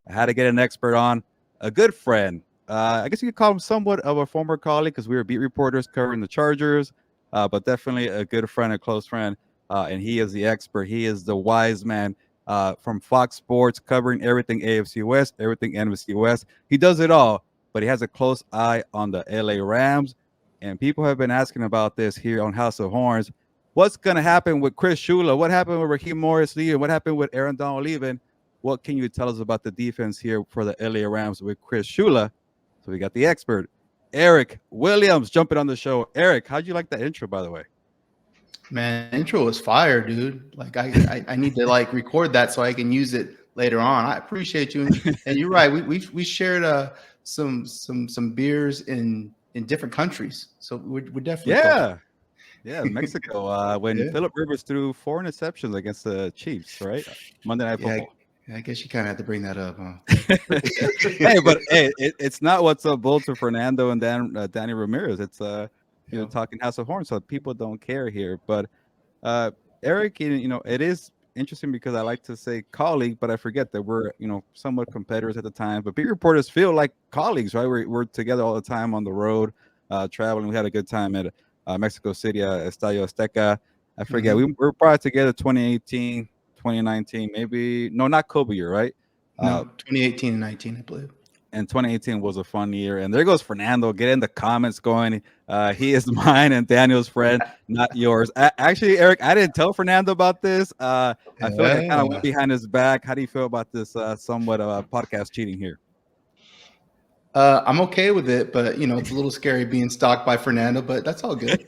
I had to get an expert on, a good friend. I guess you could call him somewhat of a former colleague because we were beat reporters covering the Chargers, but definitely a good friend, a close friend. And he is the expert. He is the wise man from Fox Sports, covering everything AFC West, everything NFC West. He does it all, but he has a close eye on the LA Rams. And people have been asking about this here on House of Horns. What's going to happen with Chris Shula? What happened with Raheem Morris leaving? What happened with Aaron Donald leaving? What can you tell us about the defense here for the LA Rams with Chris Shula? So we got the expert, Eric Williams, jumping on the show. Eric, how'd you like that intro, by the way? Man, intro was fire, dude. Like I need to like record that so I can use it later on. I appreciate you, and you're right. We shared some beers in different countries, so we're definitely close. Yeah, Mexico. When Philip Rivers threw 4 interceptions against the Chiefs, right? Monday Night Football. I guess you kind of had to bring that up, huh? Hey, it's not what's up, Bolts or Fernando and Danny Ramirez. It's talking House of Horns, so people don't care here. But Eric, it is interesting because I like to say colleague, but I forget that we're somewhat competitors at the time. But beat reporters feel like colleagues, right? We're together all the time on the road, traveling. We had a good time at Mexico City, Estadio Azteca. I forget. We were probably together 2018, 2019, maybe. No, not Kobe year, right? No, 2018 and 19, I believe. And 2018 was a fun year. And there goes Fernando. Get in the comments going. He is mine and Daniel's friend, not yours. Actually, Eric, I didn't tell Fernando about this. I feel like I kind of went behind his back. How do you feel about this somewhat podcast cheating here? I'm okay with it, but it's a little scary being stalked by Fernando, but that's all good.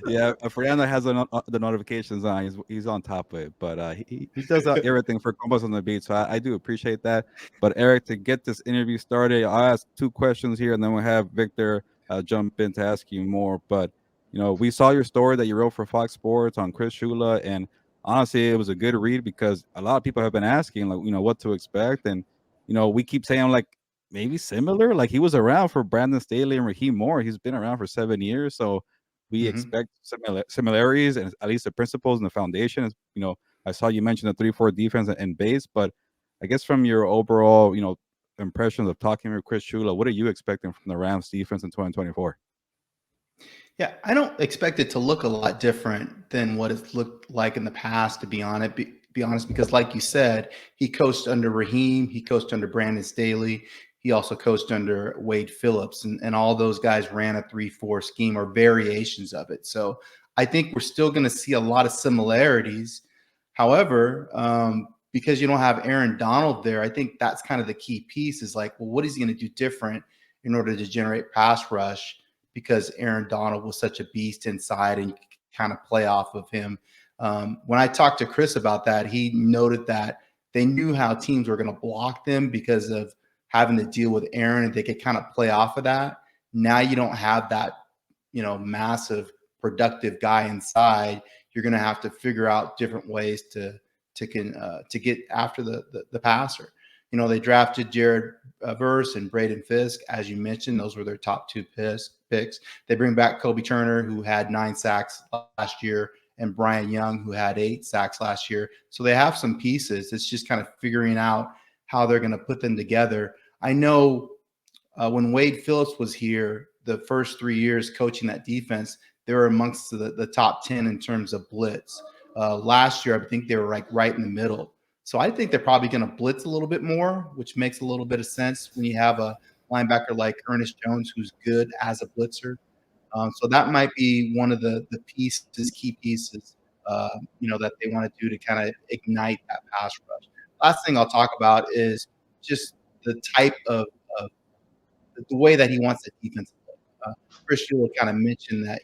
Yeah, Fernando has the notifications on. He's on top of it, but he does everything for Combos on the Beat, so I do appreciate that. But Eric, to get this interview started, I'll ask 2 questions here, and then we'll have Victor jump in to ask you more. But we saw your story that you wrote for Fox Sports on Chris Shula, and honestly, it was a good read because a lot of people have been asking, like, what to expect, and we keep saying like maybe similar. Like he was around for Brandon Staley and Raheem Moore. He's been around for 7 years, so we expect similarities and at least the principles and the foundation. I saw you mention the 3-4 defense and base, but I guess from your overall, impressions of talking with Chris Shula, what are you expecting from the Rams defense in 2024? Yeah, I don't expect it to look a lot different than what it's looked like in the past, to be honest. Be honest, because like you said, he coached under Raheem, he coached under Brandon Staley, he also coached under Wade Phillips, and all those guys ran a 3-4 scheme or variations of it. So I think we're still going to see a lot of similarities. However, because you don't have Aaron Donald there, I think that's kind of the key piece is like, well, what is he going to do different in order to generate pass rush? Because Aaron Donald was such a beast inside and you kind of play off of him. When I talked to Chris about that, he noted that they knew how teams were going to block them because of having to deal with Aaron, and they could kind of play off of that. Now you don't have that, massive productive guy inside. You're going to have to figure out different ways to get after the passer. They drafted Jared Verse and Braden Fisk, as you mentioned. Those were their top 2 picks. They bring back Kobe Turner, who had 9 sacks last year, and Brian Young, who had 8 sacks last year. So they have some pieces. It's just kind of figuring out how they're going to put them together. I know when Wade Phillips was here, the first 3 years coaching that defense, they were amongst the top 10 in terms of blitz. Last year, I think they were like right in the middle. So I think they're probably going to blitz a little bit more, which makes a little bit of sense when you have a linebacker like Ernest Jones, who's good as a blitzer. So that might be one of the key pieces, that they want to do to kind of ignite that pass rush. Last thing I'll talk about is just the type of the way that he wants the defense to look. Chris Shula kind of mentioned that,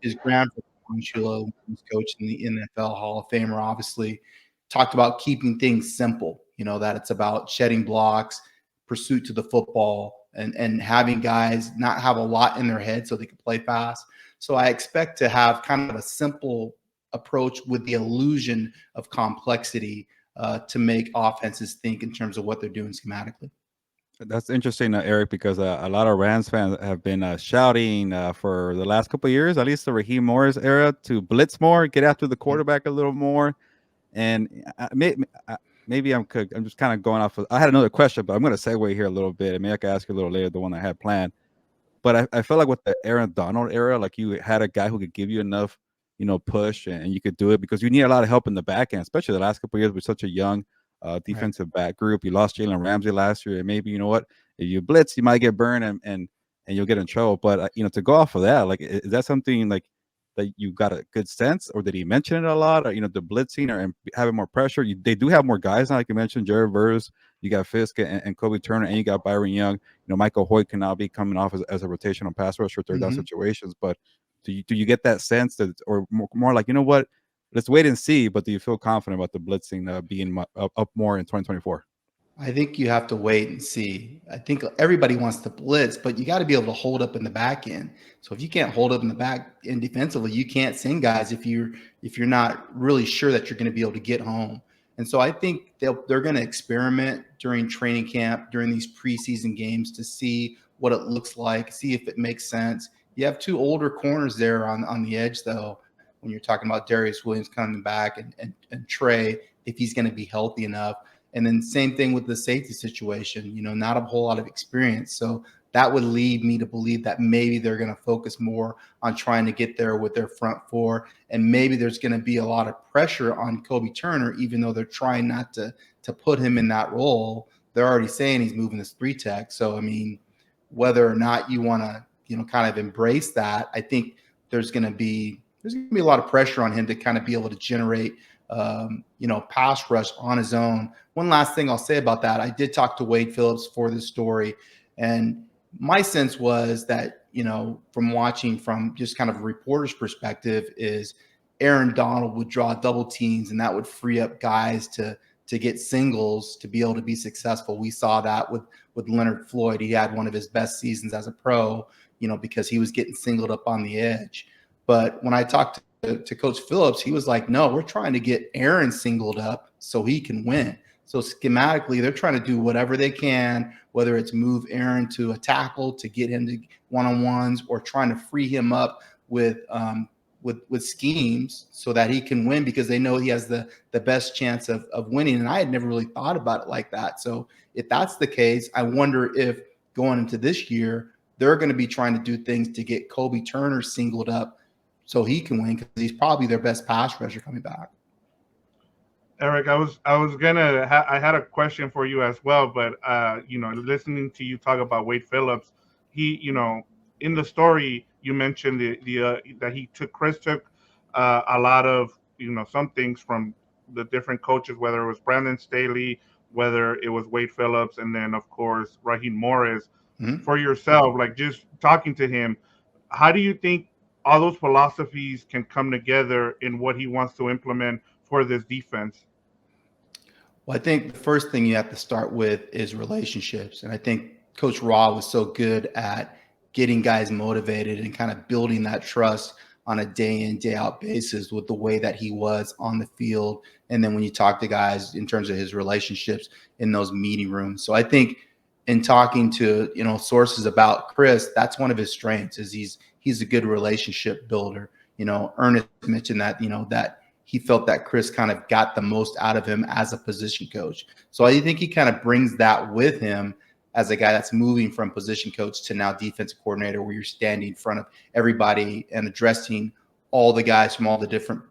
his grandfather, Shula, who's coaching the NFL Hall of Famer, obviously talked about keeping things simple, that it's about shedding blocks, pursuit to the football, and having guys not have a lot in their head so they can play fast. So I expect to have kind of a simple approach with the illusion of complexity to make offenses think in terms of what they're doing schematically. That's interesting, Eric, because a lot of Rams fans have been shouting for the last couple of years, at least the Raheem Morris era, to blitz more, get after the quarterback a little more. And maybe I'm just kind of going off. I had another question, but I'm going to segue here a little bit. And maybe I can ask you a little later, the one I had planned. But I felt like with the Aaron Donald era, like you had a guy who could give you enough, push, and you could do it because you need a lot of help in the back end, especially the last couple of years with such a young Right. defensive back group. You lost Jalen Ramsey last year, and maybe you know what, if you blitz, you might get burned and you'll get in trouble. But to go off of that, like, is that something like that you got a good sense, or did he mention it a lot, or the blitzing or and having more pressure? They do have more guys now, like you mentioned, Jared Verse, you got Fisk and Kobe Turner, and you got Byron Young. Michael Hoyt can now be coming off as a rotational pass rusher, third down Mhm. situations. But do you get that sense that, or more like, what? Let's wait and see. But do you feel confident about the blitzing being up more in 2024? I think you have to wait and see. I think everybody wants to blitz, but you got to be able to hold up in the back end. So if you can't hold up in the back end defensively, you can't send guys if you're not really sure that you're going to be able to get home. And so I think they're going to experiment during training camp, during these preseason games to see what it looks like, see if it makes sense. You have two older corners there on the edge, though, when you're talking about Darius Williams coming back and Trey, if he's going to be healthy enough. And then same thing with the safety situation, not a whole lot of experience. So that would lead me to believe that maybe they're going to focus more on trying to get there with their front four. And maybe there's going to be a lot of pressure on Kobe Turner, even though they're trying not to put him in that role. They're already saying he's moving this 3-tech. So, I mean, whether or not you want to, kind of embrace that, I think there's going to be a lot of pressure on him to kind of be able to generate pass rush on his own. One last thing I'll say about that, I did talk to Wade Phillips for this story, and my sense was that, from watching from just kind of a reporter's perspective, is Aaron Donald would draw double teams, and that would free up guys to get singles to be able to be successful. We saw that with Leonard Floyd. He had one of his best seasons as a pro, because he was getting singled up on the edge. But when I talked to Coach Phillips, he was like, no, we're trying to get Aaron singled up so he can win. So schematically, they're trying to do whatever they can, whether it's move Aaron to a tackle to get him to one-on-ones, or trying to free him up with schemes so that he can win, because they know he has the best chance of winning. And I had never really thought about it like that. So if that's the case, I wonder if going into this year, they're going to be trying to do things to get Kobe Turner singled up so he can win, because he's probably their best pass rusher coming back. Eric, I was gonna I had a question for you as well, but listening to you talk about Wade Phillips, he, in the story you mentioned that Chris took a lot of some things from the different coaches, whether it was Brandon Staley, whether it was Wade Phillips, and then of course Raheem Morris. Mm-hmm. For yourself, like just talking to him, how do you think all those philosophies can come together in what he wants to implement for this defense? Well, I think the first thing you have to start with is relationships. And I think Coach Raw was so good at getting guys motivated and kind of building that trust on a day in, day out basis with the way that he was on the field. And then when you talk to guys in terms of his relationships in those meeting rooms. So I think in talking to, sources about Chris, that's one of his strengths, is he's a good relationship builder. Ernest mentioned that, that he felt that Chris kind of got the most out of him as a position coach. So I think he kind of brings that with him as a guy that's moving from position coach to now defensive coordinator, where you're standing in front of everybody and addressing all the guys from all the different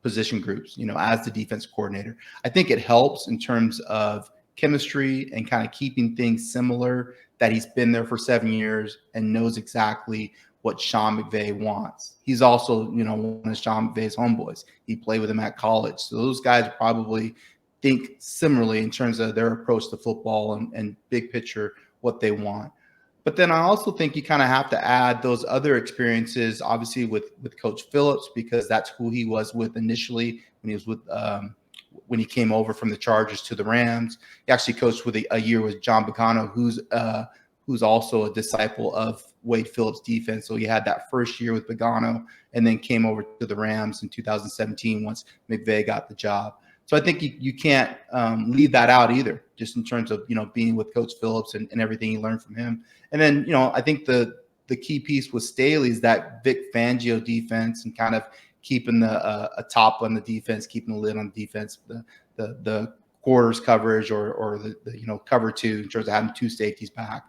position groups, as the defensive coordinator. I think it helps in terms of chemistry and kind of keeping things similar, that he's been there for 7 years and knows exactly what Sean McVay wants. He's also, one of Sean McVay's homeboys. He played with him at college. So those guys probably think similarly in terms of their approach to football and big picture, what they want. But then I also think you kind of have to add those other experiences, obviously with Coach Phillips, because that's who he was with initially when he was with when he came over from the Chargers to the Rams. He actually coached with a year with John Bacano, who's also a disciple of Wade Phillips' defense. So he had that first year with Pagano, and then came over to the Rams in 2017 once McVay got the job. So I think you can't leave that out either, just in terms of, being with Coach Phillips and everything you learned from him. And then, I think the key piece with Staley is that Vic Fangio defense and kind of keeping a top on the defense, keeping the lid on the defense, the quarters coverage or the cover two in terms of having two safeties back.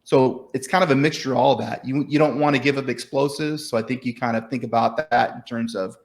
So it's kind of a mixture of all that. You don't want to give up explosives. So I think you kind of think about that in terms of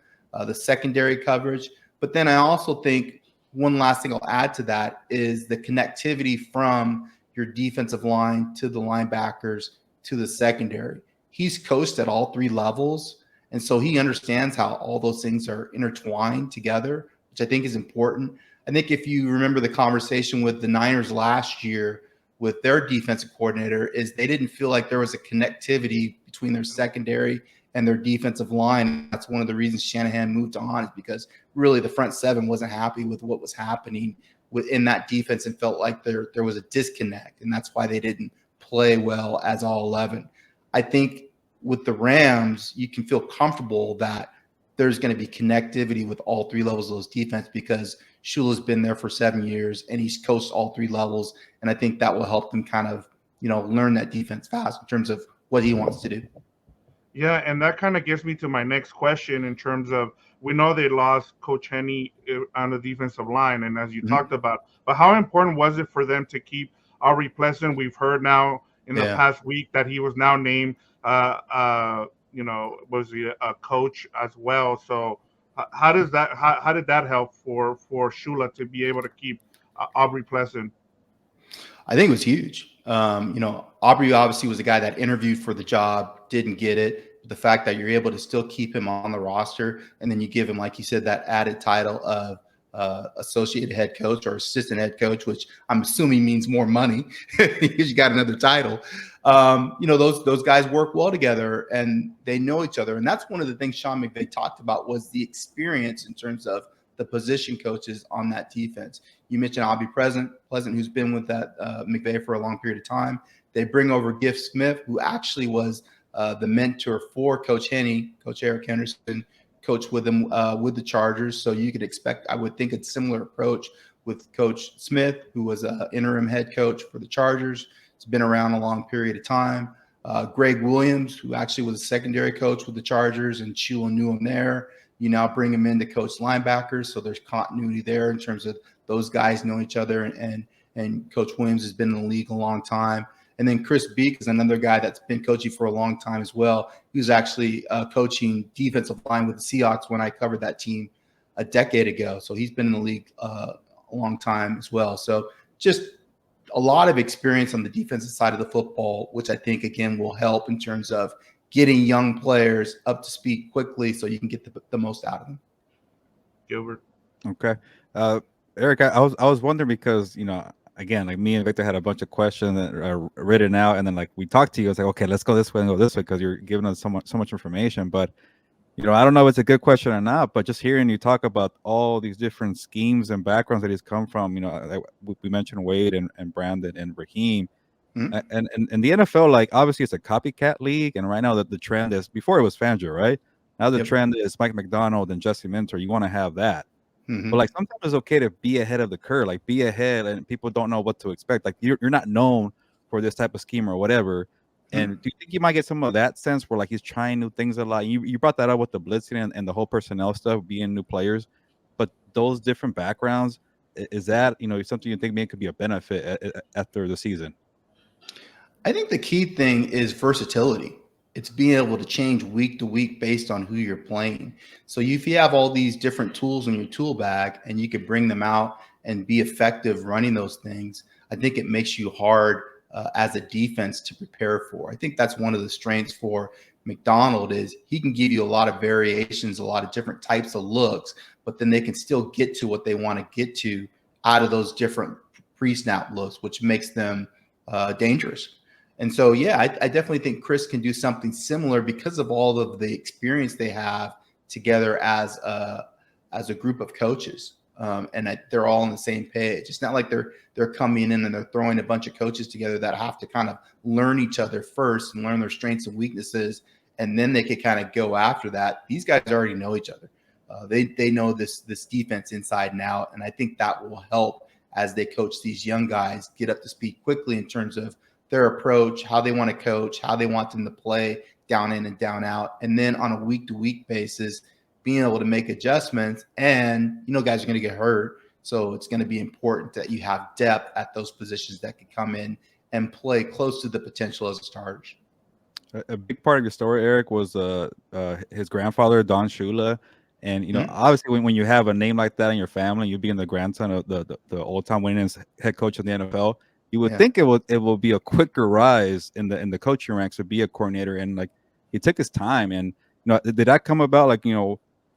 the secondary coverage. But then I also think one last thing I'll add to that is the connectivity from your defensive line to the linebackers to the secondary. He's coached at all three levels. And so he understands how all those things are intertwined together, which I think is important. I think if you remember the conversation with the Niners last year with their defensive coordinator, is they didn't feel like there was a connectivity between their secondary and their defensive line. That's one of the reasons Shanahan moved on, is because really the front seven wasn't happy with what was happening within that defense and felt like there was a disconnect. And that's why they didn't play well as all 11. I think with the Rams, you can feel comfortable that there's going to be connectivity with all three levels of those defense, because Shula's been there for 7 years and he's coached all three levels. And I think that will help them kind of, learn that defense fast in terms of what he wants to do. Yeah, and that kind of gets me to my next question in terms of, we know they lost Coach Henney on the defensive line, and as you talked about, but how important was it for them to keep Aubrey Pleasant? We've heard now in the past week that he was now named, was he a coach as well? So how did that help for Shula to be able to keep Aubrey Pleasant? I think it was huge. Aubrey obviously was a guy that interviewed for the job, didn't get it. The fact that you're able to still keep him on the roster, and then you give him, like you said, that added title of associate head coach or assistant head coach, which I'm assuming means more money because you got another title. Those guys work well together and they know each other. And that's one of the things Sean McVay talked about, was the experience in terms of the position coaches on that defense. You mentioned Aubrey Pleasant, who's been with that McVay for a long period of time. They bring over Giff Smith, who actually was the mentor for Coach Henney. Coach Eric Henderson coached with him with the Chargers. So you could expect, I would think, a similar approach with Coach Smith, who was an interim head coach for the Chargers. It's been around a long period of time. Greg Williams, who actually was a secondary coach with the Chargers, and Shula knew him there. You now bring him in to coach linebackers, so there's continuity there in terms of those guys know each other. And Coach Williams has been in the league a long time. And then Chris Beek is another guy that's been coaching for a long time as well. He was actually coaching defensive line with the Seahawks when I covered that team a decade ago. So he's been in the league a long time as well. So just a lot of experience on the defensive side of the football, which I think, again, will help in terms of getting young players up to speed quickly so you can get the most out of them. Gilbert. Okay. Eric, I was wondering because, again, like me and Victor had a bunch of questions that are written out, and then like we talked to you, it's like, okay, let's go this way and go this way because you're giving us so much information. But I don't know if it's a good question or not, but just hearing you talk about all these different schemes and backgrounds that he's come from, like we mentioned Wade and Brandon and Raheem. And the NFL, like, obviously it's a copycat league, and right now the trend is, before it was Fangio, right? Now the trend is Mike McDonald and Jesse Minter. You want to have that. But like sometimes it's okay to be ahead of the curve, like be ahead, and people don't know what to expect. Like you're not known for this type of scheme or whatever. And do you think you might get some of that sense where like he's trying new things a lot? You brought that up with the blitzing and the whole personnel stuff, being new players, but those different backgrounds, is that something you think maybe could be a benefit after the season? I think the key thing is versatility. It's being able to change week to week based on who you're playing. So if you have all these different tools in your tool bag and you could bring them out and be effective running those things, I think it makes you hard as a defense to prepare for. I think that's one of the strengths for McDonald, is he can give you a lot of variations, a lot of different types of looks, but then they can still get to what they want to get to out of those different pre-snap looks, which makes them dangerous. And so, yeah, I definitely think Chris can do something similar because of all of the experience they have together as a group of coaches, and they're all on the same page. It's not like they're coming in and they're throwing a bunch of coaches together that have to kind of learn each other first and learn their strengths and weaknesses, and then they could kind of go after that. These guys already know each other. They know this defense inside and out, and I think that will help as they coach these young guys get up to speed quickly in terms of their approach, how they want to coach, how they want them to play down in and down out, and then on a week-to-week basis, being able to make adjustments. And guys are going to get hurt, so it's going to be important that you have depth at those positions that could come in and play close to the potential as a starter. A big part of your story, Eric, was his grandfather, Don Shula. And, obviously when you have a name like that in your family, you being the grandson of the all-time winningest head coach in the NFL, you would think it will be a quicker rise in the coaching ranks to be a coordinator. And like, he took his time. And, did that come about like,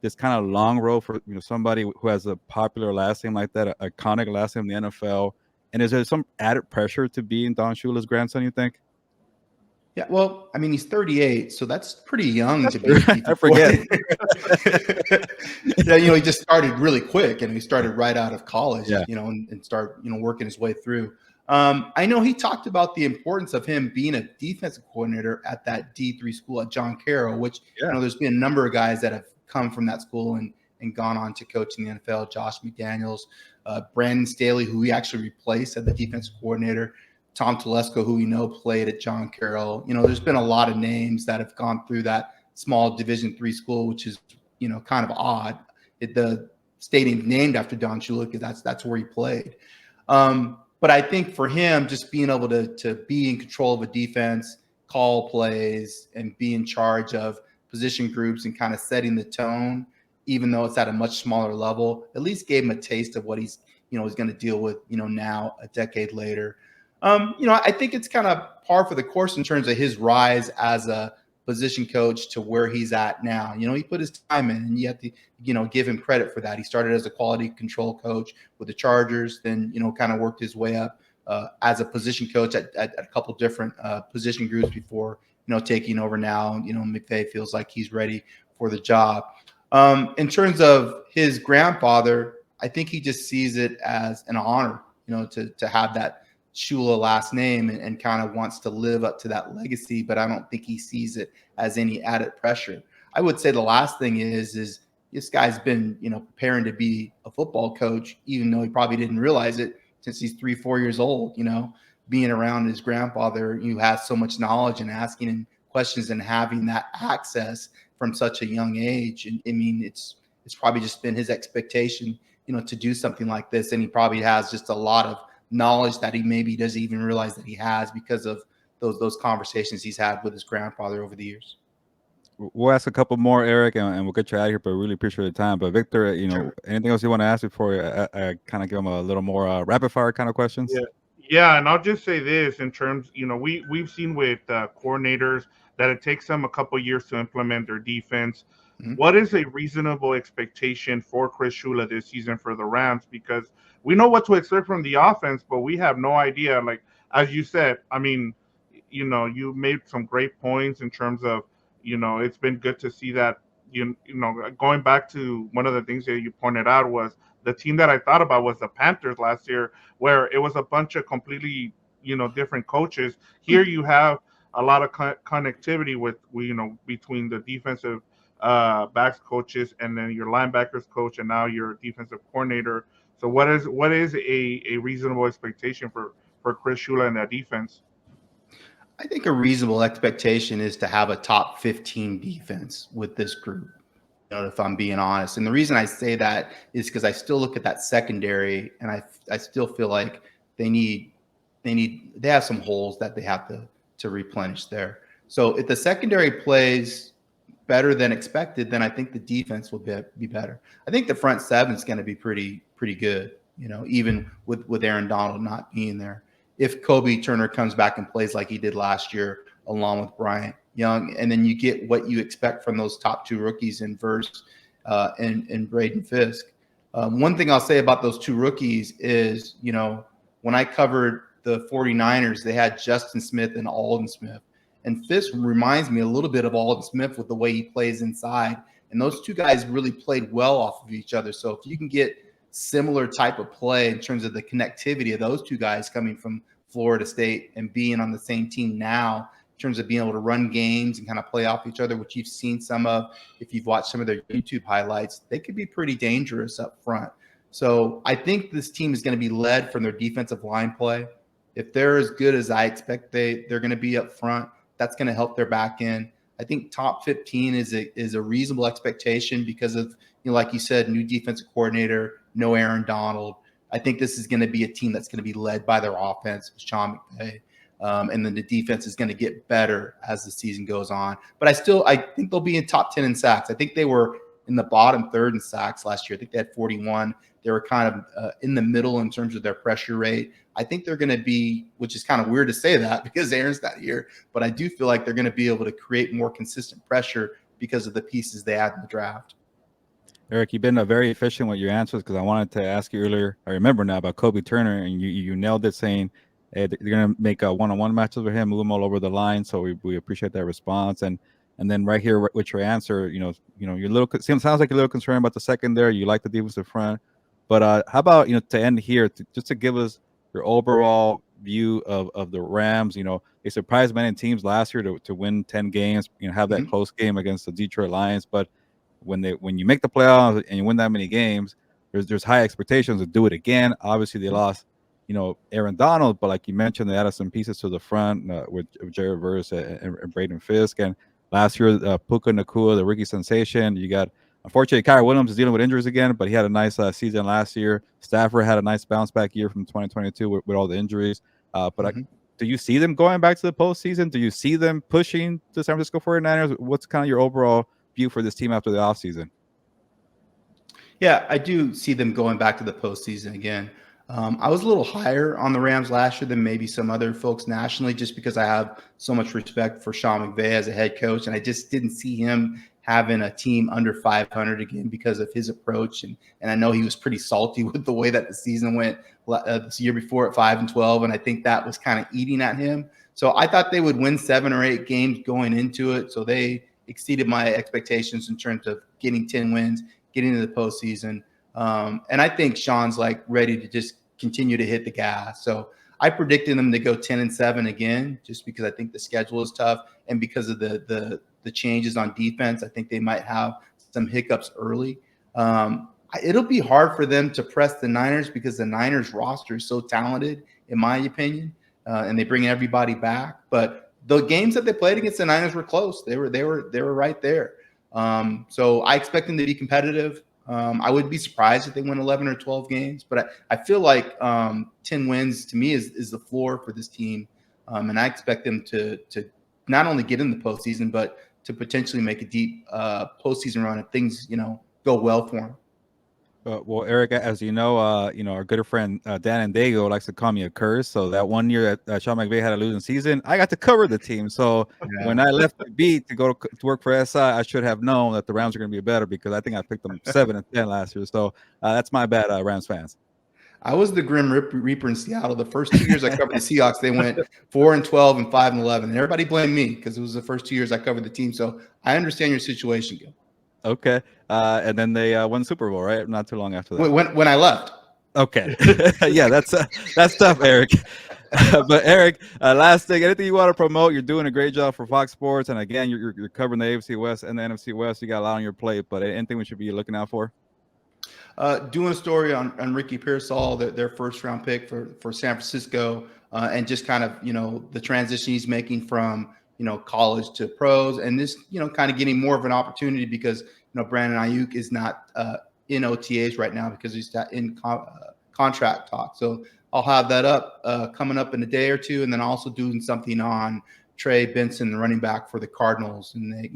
this kind of long road for, somebody who has a popular last name like that, an iconic last name in the NFL? And is there some added pressure to being Don Shula's grandson, you think? Yeah, well, I mean, he's 38, so that's pretty young to be. I forget. Yeah, he just started really quick, and he started right out of college, Yeah. and start, working his way through. I know he talked about the importance of him being a defensive coordinator at that D3 school at John Carroll, which, there's been a number of guys that have come from that school and gone on to coach in the NFL. Josh McDaniels, Brandon Staley, who he actually replaced as the defensive coordinator. Tom Telesco, who we know played at John Carroll. There's been a lot of names that have gone through that small Division III school, which is, kind of odd. The stadium named after Don Shula because that's where he played. But I think for him, just being able to be in control of a defense, call plays, and be in charge of position groups and kind of setting the tone, even though it's at a much smaller level, at least gave him a taste of what he's going to deal with, now a decade later. I think it's kind of par for the course in terms of his rise as a position coach to where he's at now. He put his time in, and you have to, give him credit for that. He started as a quality control coach with the Chargers, then, kind of worked his way up as a position coach at a couple different position groups before, taking over now. McVay feels like he's ready for the job. In terms of his grandfather, I think he just sees it as an honor, to have that Shula last name and kind of wants to live up to that legacy, but I don't think he sees it as any added pressure. I would say the last thing is this guy's been, preparing to be a football coach, even though he probably didn't realize it since he's 3-4 years old, being around his grandfather who has so much knowledge and asking him questions and having that access from such a young age. And I mean, it's probably just been his expectation, to do something like this. And he probably has just a lot of knowledge that he maybe doesn't even realize that he has because of those conversations he's had with his grandfather over the years. We'll ask a couple more, Eric, and we'll get you out of here, but really appreciate the time. But Victor, Sure. Anything else you want to ask before I kind of give him a little more rapid fire kind of questions? Yeah, and I'll just say this in terms, we've seen with coordinators that it takes them a couple years to implement their defense. Mm-hmm. What is a reasonable expectation for Chris Shula this season for the Rams? Because we know what to expect from the offense, but we have no idea. Like, as you said, I mean, you made some great points in terms of, it's been good to see that, going back to one of the things that you pointed out was the team that I thought about was the Panthers last year, where it was a bunch of completely, different coaches. Here you have a lot of connectivity with, between the defensive backs coaches and then your linebackers coach and now your defensive coordinator. So what is a reasonable expectation for Chris Shula and that defense? I think a reasonable expectation is to have a top 15 defense with this group, if I'm being honest. And the reason I say that is because I still look at that secondary and I still feel like they have some holes that they have to replenish there. So if the secondary plays better than expected, then I think the defense will be better. I think the front seven is going to be pretty good, even with Aaron Donald not being there. If Kobe Turner comes back and plays like he did last year, along with Bryant Young, and then you get what you expect from those top two rookies in Verse and Braden Fisk. One thing I'll say about those two rookies is, when I covered the 49ers, they had Justin Smith and Aldon Smith. And Fisk reminds me a little bit of Aldon Smith with the way he plays inside. And those two guys really played well off of each other. So if you can get similar type of play in terms of the connectivity of those two guys coming from Florida State and being on the same team now in terms of being able to run games and kind of play off each other, which you've seen some of. If you've watched some of their YouTube highlights, they could be pretty dangerous up front. So I think this team is going to be led from their defensive line play. If they're as good as I expect they're going to be up front, that's going to help their back end. I think top 15 is a reasonable expectation because of, like you said, new defensive coordinator, no Aaron Donald. I think this is going to be a team that's going to be led by their offense with Sean McVay. And then the defense is going to get better as the season goes on. But I think they'll be in top 10 in sacks. I think they were in the bottom third in sacks last year. I think they had 41. They were kind of in the middle in terms of their pressure rate. I think they're going to be, which is kind of weird to say that because Aaron's not here, but I do feel like they're going to be able to create more consistent pressure because of the pieces they had in the draft. Eric, you've been very efficient with your answers because I wanted to ask you earlier. I remember now about Kobe Turner, and you nailed it, saying hey, they're going to make a one-on-one matches with him, move him all over the line. So we appreciate that response. And then right here with your answer, you're a little sounds like you're a little concerned about the secondary. You like the defensive front, but how about to end here, just to give us your overall view of the Rams. They surprised many teams last year to win 10 games. Have that close game against the Detroit Lions, but when you make the playoffs and you win that many games, there's high expectations to do it again. Obviously, they lost, Aaron Donald, but like you mentioned, they added some pieces to the front with Jared Verse and Braden Fisk. And last year, Puka Nacua, the rookie sensation. You got, unfortunately, Kyrie Williams is dealing with injuries again, but he had a nice season last year. Stafford had a nice bounce back year from 2022 with all the injuries. Do you see them going back to the postseason? Do you see them pushing the San Francisco 49ers? What's kind of your overall view for this team after the offseason? Yeah, I do see them going back to the postseason again. I was a little higher on the Rams last year than maybe some other folks nationally, just because I have so much respect for Sean McVay as a head coach, and I just didn't see him having a team under 500 again because of his approach. And I know he was pretty salty with the way that the season went this year before at 5-12, and I think that was kind of eating at him. So I thought they would win 7 or 8 games going into it. So they exceeded my expectations in terms of getting 10 wins, getting into the postseason. And I think Sean's ready to just continue to hit the gas. So I predicted them to go 10-7 again, just because I think the schedule is tough and because of the changes on defense. I think they might have some hiccups early. It'll be hard for them to press the Niners because the Niners roster is so talented, in my opinion, and they bring everybody back. But the games that they played against the Niners were close. They were right there. So I expect them to be competitive. I wouldn't be surprised if they win 11 or 12 games, but I feel like 10 wins to me is the floor for this team. And I expect them to not only get in the postseason, but to potentially make a deep postseason run if things, go well for them. Well, Eric, as you know, our good friend Dan Andego likes to call me a curse. So that one year that Sean McVay had a losing season, I got to cover the team. So when I left the beat to go to work for SI, I should have known that the Rams are going to be better because I think I picked them 7-10 last year. So that's my bad, Rams fans. I was the Grim Reaper in Seattle. The first 2 years I covered the Seahawks, they went 4-12 and 5-11. And everybody blamed me because it was the first 2 years I covered the team. So I understand your situation, Gil. Okay. And then they won Super Bowl, right? Not too long after that. When I left. Okay. Yeah, that's tough, Eric. But Eric, last thing, anything you want to promote? You're doing a great job for Fox Sports, and again, you're covering the AFC West and the NFC West. You got a lot on your plate, but anything we should be looking out for? Doing a story on Ricky Pearsall, their first round pick for San Francisco, and just kind of the transition he's making from college to pros, and this kind of getting more of an opportunity because Brandon Ayuk is not in OTAs right now because he's in contract talk. So I'll have that up coming up in a day or two, and then also doing something on Trey Benson, the running back for the Cardinals, and they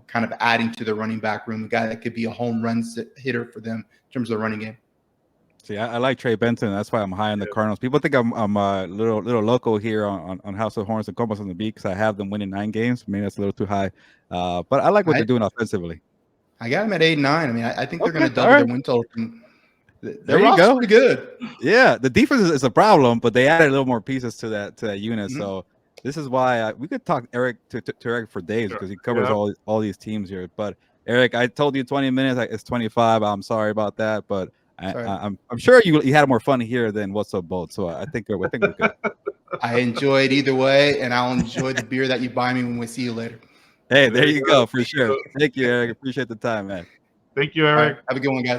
kind of adding to the running back room, a guy that could be a home run hitter for them in terms of the running game. See, I like Trey Benson. That's why I'm high on the Cardinals. People think I'm a little local here on House of Horns and Comas on the Beat because I have them winning 9 games. Maybe that's a little too high. But I like what they're doing offensively. I got them at 8-9. I mean, I think they're going to double their win total. There you go. Pretty good. Yeah, the defense is a problem, but they added a little more pieces to that unit. Mm-hmm. So this is why we could talk Eric to Eric for days because he covers all these teams here. But Eric, I told you 20 minutes. It's 25. I'm sorry about that, but I'm sure you had more fun here than What's Up Bolt. So I think we're good. I enjoyed either way, and I'll enjoy the beer that you buy me when we see you later. Hey, there you go, for sure. Thank you, Eric. Appreciate the time, man. Thank you, All Eric. right, have a good one, guys.